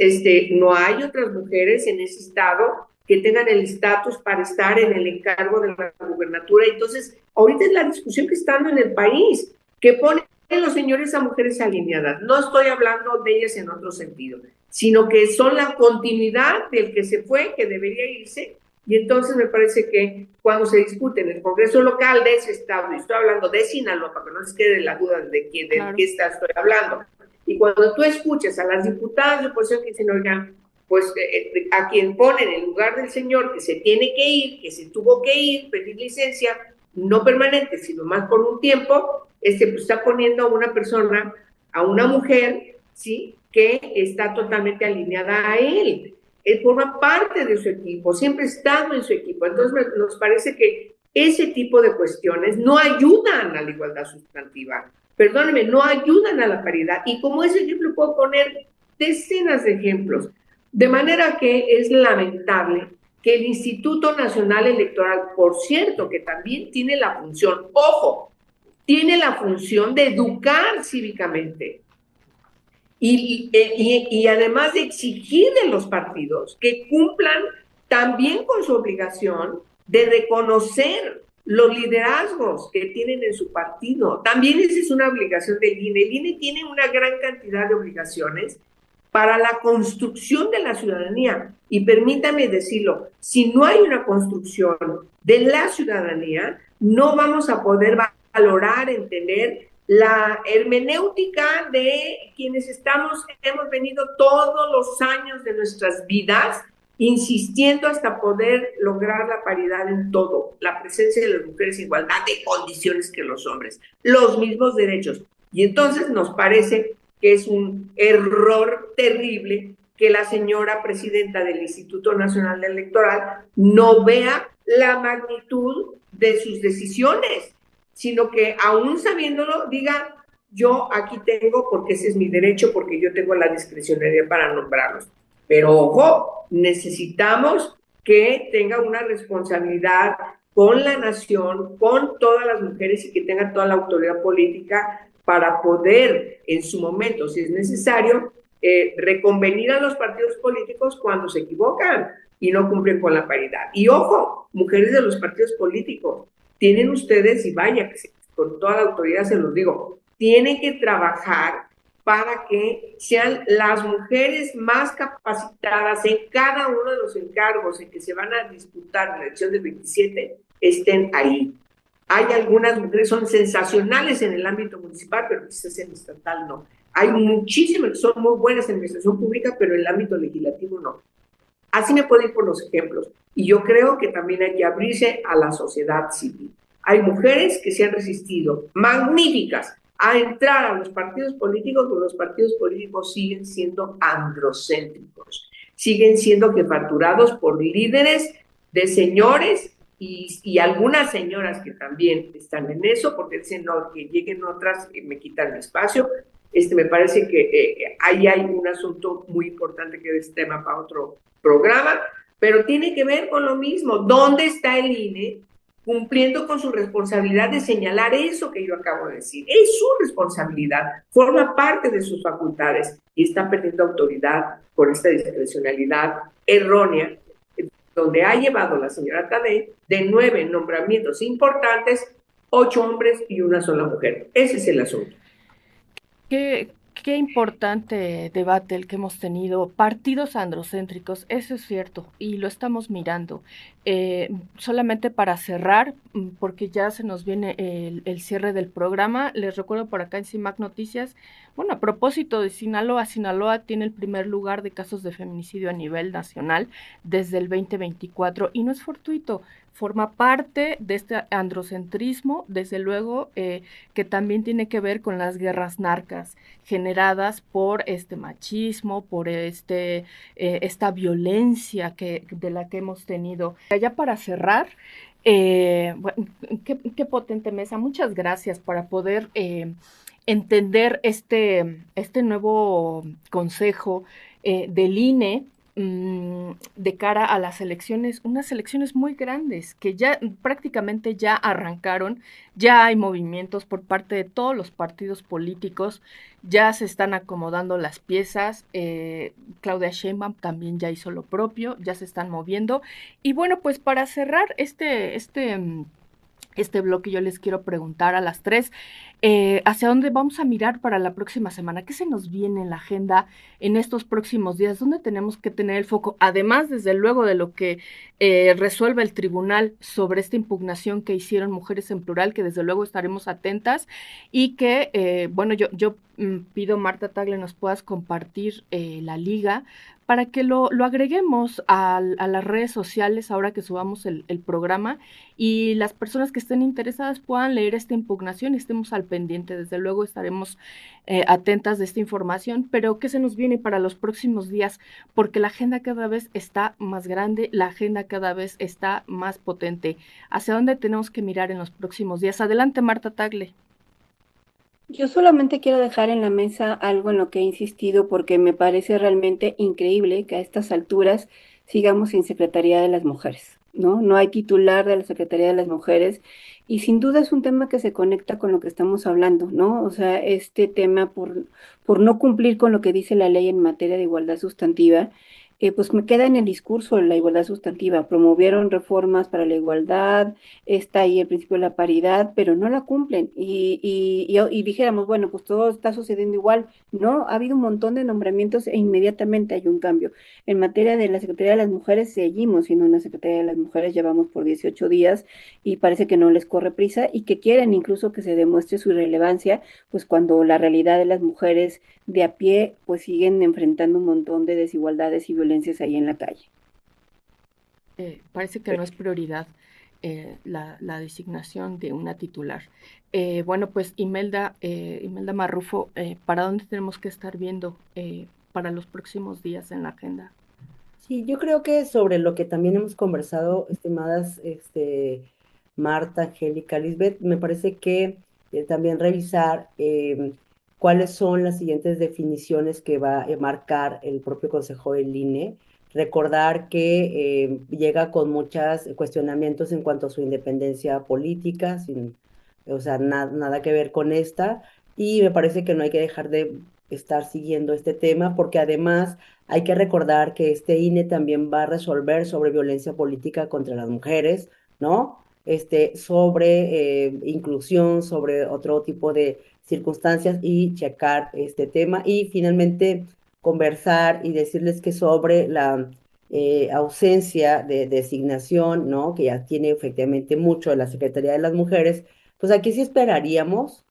no hay otras mujeres en ese estado que tengan el estatus para estar en el encargo de la gubernatura. Entonces, ahorita es la discusión que está dando en el país, que ponen los señores a mujeres alineadas. No estoy hablando de ellas en otro sentido, sino que son la continuidad del que se fue, que debería irse. Y entonces me parece que cuando se discute en el Congreso local de ese estado, y estoy hablando de Sinaloa, para que no se quede la duda de qué estado estoy hablando, y cuando tú escuchas a las diputadas de oposición que dicen, oigan, pues a quien ponen en lugar del señor que se tiene que ir, que se tuvo que ir, pedir licencia, no permanente, sino más por un tiempo, pues está poniendo a una persona, a una mujer, ¿sí?, que está totalmente alineada a él. Él forma parte de su equipo, siempre ha estado en su equipo. Entonces nos parece que ese tipo de cuestiones no ayudan a la igualdad sustantiva. Perdónenme, no ayudan a la paridad. Y como ese ejemplo puedo poner decenas de ejemplos. De manera que es lamentable que el Instituto Nacional Electoral, por cierto, que también tiene la función, ojo, tiene la función de educar cívicamente y además de exigir de los partidos que cumplan también con su obligación de reconocer los liderazgos que tienen en su partido. También esa es una obligación del INE. El INE tiene una gran cantidad de obligaciones para la construcción de la ciudadanía. Y permítame decirlo, si no hay una construcción de la ciudadanía, no vamos a poder valorar, entender la hermenéutica de quienes hemos venido todos los años de nuestras vidas insistiendo hasta poder lograr la paridad en todo, la presencia de las mujeres, igualdad de condiciones que los hombres, los mismos derechos. Y entonces nos parece que es un error terrible que la señora presidenta del Instituto Nacional Electoral no vea la magnitud de sus decisiones, sino que aún sabiéndolo diga, yo aquí tengo, porque ese es mi derecho, porque yo tengo la discrecionalidad para nombrarlos. Pero ojo, necesitamos que tenga una responsabilidad con la nación, con todas las mujeres y que tenga toda la autoridad política para poder, en su momento, si es necesario, reconvenir a los partidos políticos cuando se equivocan y no cumplen con la paridad. Y ojo, mujeres de los partidos políticos, tienen ustedes, y vaya, que con toda la autoridad se los digo, tienen que trabajar para que sean las mujeres más capacitadas en cada uno de los encargos en que se van a disputar en la elección del 27, estén ahí. Hay algunas mujeres, son sensacionales en el ámbito municipal, pero quizás en el estatal no. Hay muchísimas que son muy buenas en administración pública, pero en el ámbito legislativo no. Así me puedo ir por los ejemplos. Y yo creo que también hay que abrirse a la sociedad civil. Hay mujeres que se han resistido, magníficas, a entrar a los partidos políticos, pero los partidos políticos siguen siendo androcéntricos, siguen siendo jefatuраdos por líderes de señores y algunas señoras que también están en eso, porque dicen, no, que lleguen otras y me quitan el espacio. Me parece que ahí hay un asunto muy importante que es tema para otro programa, pero tiene que ver con lo mismo. ¿Dónde está el INE cumpliendo con su responsabilidad de señalar eso que yo acabo de decir? Es su responsabilidad, forma parte de sus facultades y está perdiendo autoridad por esta discrecionalidad errónea, donde ha llevado la señora Tadei de 9 nombramientos importantes, 8 hombres y una sola mujer. Ese es el asunto. Qué importante debate el que hemos tenido. Partidos androcéntricos, eso es cierto, y lo estamos mirando. Solamente para cerrar, porque ya se nos viene el cierre del programa, les recuerdo por acá en CIMAC Noticias, bueno, a propósito de Sinaloa, Sinaloa tiene el primer lugar de casos de feminicidio a nivel nacional desde el 2024, y no es fortuito, forma parte de este androcentrismo, desde luego, que también tiene que ver con las guerras narcas generadas por este machismo, por esta violencia de la que hemos tenido. Ya para cerrar, bueno, qué potente mesa. Muchas gracias para poder entender este nuevo consejo del INE, de cara a las elecciones, unas elecciones muy grandes que ya prácticamente ya arrancaron, ya hay movimientos por parte de todos los partidos políticos, ya se están acomodando las piezas, Claudia Sheinbaum también ya hizo lo propio, ya se están moviendo. Y bueno, pues para cerrar este bloque yo les quiero preguntar a las tres, ¿hacia dónde vamos a mirar para la próxima semana? ¿Qué se nos viene en la agenda en estos próximos días? ¿Dónde tenemos que tener el foco? Además, desde luego, de lo que resuelve el tribunal sobre esta impugnación que hicieron Mujeres en Plural, que desde luego estaremos atentas y que, bueno, yo pido, Marta Tagle, nos puedas compartir la liga para que lo agreguemos a las redes sociales ahora que subamos el programa y las personas que estén interesadas puedan leer esta impugnación y estemos al pendiente. Desde luego estaremos atentas de esta información, pero ¿qué se nos viene para los próximos días? Porque la agenda cada vez está más grande, la agenda cada vez está más potente. ¿Hacia dónde tenemos que mirar en los próximos días? Adelante, Marta Tagle. Yo solamente quiero dejar en la mesa algo en lo que he insistido porque me parece realmente increíble que a estas alturas sigamos sin Secretaría de las Mujeres, ¿no? No hay titular de la Secretaría de las Mujeres y sin duda es un tema que se conecta con lo que estamos hablando, ¿no? O sea, este tema por no cumplir con lo que dice la ley en materia de igualdad sustantiva, pues me queda en el discurso de la igualdad sustantiva. Promovieron reformas para la igualdad, está ahí el principio de la paridad, pero no la cumplen. Y dijéramos, bueno, pues todo está sucediendo igual. No, ha habido un montón de nombramientos e inmediatamente hay un cambio. En materia de la Secretaría de las Mujeres, seguimos siendo una Secretaría de las Mujeres, llevamos por 18 días y parece que no les corre prisa y que quieren incluso que se demuestre su irrelevancia, pues cuando la realidad de las mujeres de a pie, pues siguen enfrentando un montón de desigualdades y violencias ahí en la calle. Parece que no es prioridad la designación de una titular. Bueno, pues Imelda Marrufo, ¿para dónde tenemos que estar viendo para los próximos días en la agenda? Sí, yo creo que sobre lo que también hemos conversado, estimadas Marta, Angélica, Lisbeth, me parece que también revisar cuáles son las siguientes definiciones que va a marcar el propio Consejo del INE. Recordar que llega con muchos cuestionamientos en cuanto a su independencia política, o sea, nada que ver con esta, y me parece que no hay que dejar de estar siguiendo este tema, porque además hay que recordar que este INE también va a resolver sobre violencia política contra las mujeres, ¿no? Sobre inclusión, sobre otro tipo de circunstancias y checar este tema. Y finalmente conversar y decirles que sobre la ausencia de designación, ¿no? Que ya tiene efectivamente mucho de la Secretaría de las Mujeres, pues aquí sí esperaríamos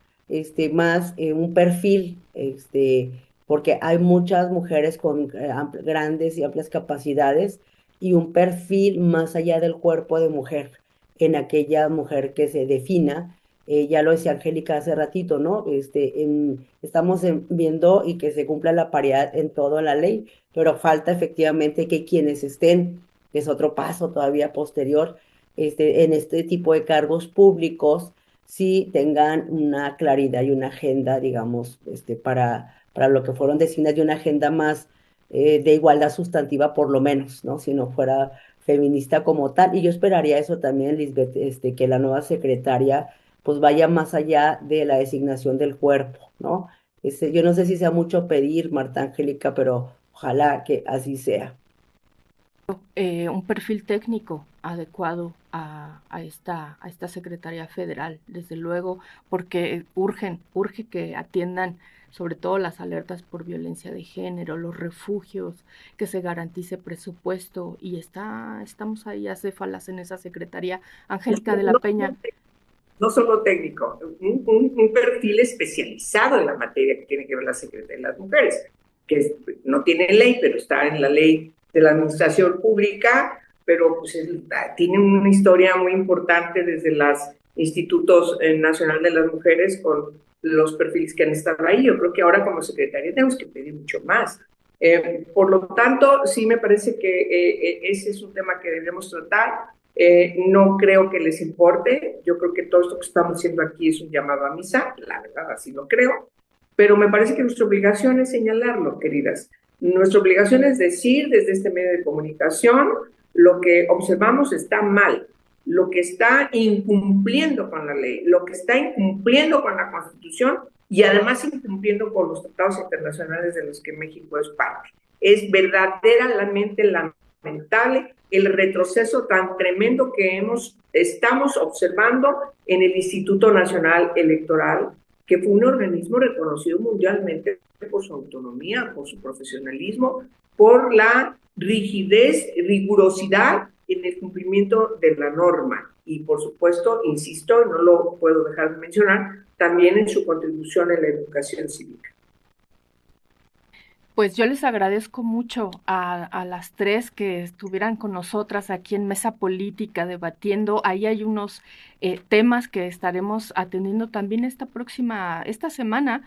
más un perfil, porque hay muchas mujeres con grandes y amplias capacidades y un perfil más allá del cuerpo de mujer, en aquella mujer que se defina. Ya lo decía Angélica hace ratito, ¿no? Estamos viendo y que se cumpla la paridad en toda la ley, pero falta efectivamente que quienes estén, que es otro paso todavía posterior, en este tipo de cargos públicos, sí tengan una claridad y una agenda, digamos, para lo que fueron designadas, y una agenda más de igualdad sustantiva, por lo menos, ¿no? Si no fuera feminista como tal. Y yo esperaría eso también, Lisbeth, que la nueva secretaria pues vaya más allá de la designación del cuerpo, ¿no? Yo no sé si sea mucho pedir, Marta Angélica, pero ojalá que así sea. Un perfil técnico adecuado a esta Secretaría Federal, desde luego, porque urge que atiendan sobre todo las alertas por violencia de género, los refugios, que se garantice presupuesto, y estamos ahí acéfalas en esa Secretaría. Angélica de la Peña. No solo técnico, un perfil especializado en la materia que tiene que ver la Secretaría de las Mujeres, que no tiene ley, pero está en la ley de la administración pública, pero pues tiene una historia muy importante desde los Institutos Nacional de las Mujeres con los perfiles que han estado ahí. Yo creo que ahora como secretaria tenemos que pedir mucho más. Por lo tanto, sí me parece que ese es un tema que debemos tratar. No creo que les importe. Yo creo que todo esto que estamos haciendo aquí es un llamado a misa, la verdad así lo creo, pero me parece que nuestra obligación es señalarlo, queridas. Nuestra obligación es decir desde este medio de comunicación lo que observamos está mal, lo que está incumpliendo con la ley, lo que está incumpliendo con la Constitución y además incumpliendo con los tratados internacionales de los que México es parte. Es verdaderamente lamentable el retroceso tan tremendo que estamos observando en el Instituto Nacional Electoral, que fue un organismo reconocido mundialmente por su autonomía, por su profesionalismo, por la rigidez, rigurosidad en el cumplimiento de la norma y, por supuesto, insisto, no lo puedo dejar de mencionar, también en su contribución en la educación cívica. Pues yo les agradezco mucho a las tres que estuvieran con nosotras aquí en Mesa Política debatiendo. Ahí hay unos temas que estaremos atendiendo también esta semana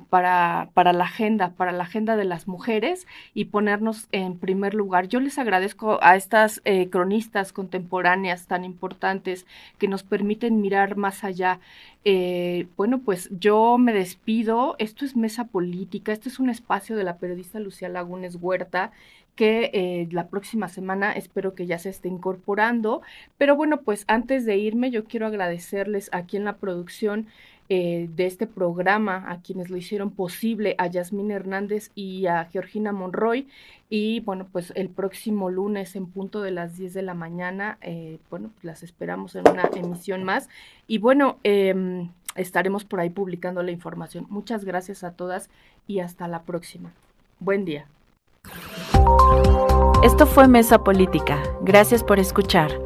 para la agenda de las mujeres y ponernos en primer lugar. Yo les agradezco a estas cronistas contemporáneas tan importantes que nos permiten mirar más allá. Bueno, pues yo me despido. Esto es Mesa Política, este es un espacio de la periodista Lucía Lagunes Huerta, que la próxima semana espero que ya se esté incorporando. Pero bueno, pues antes de irme, yo quiero agradecerles aquí en la producción de este programa, a quienes lo hicieron posible, a Yasmín Hernández y a Georgina Monroy. Y bueno, pues el próximo lunes en punto de las 10 de la mañana, bueno, pues las esperamos en una emisión más. Y bueno, estaremos por ahí publicando la información. Muchas gracias a todas y hasta la próxima. Buen día. Esto fue Mesa Política. Gracias por escuchar.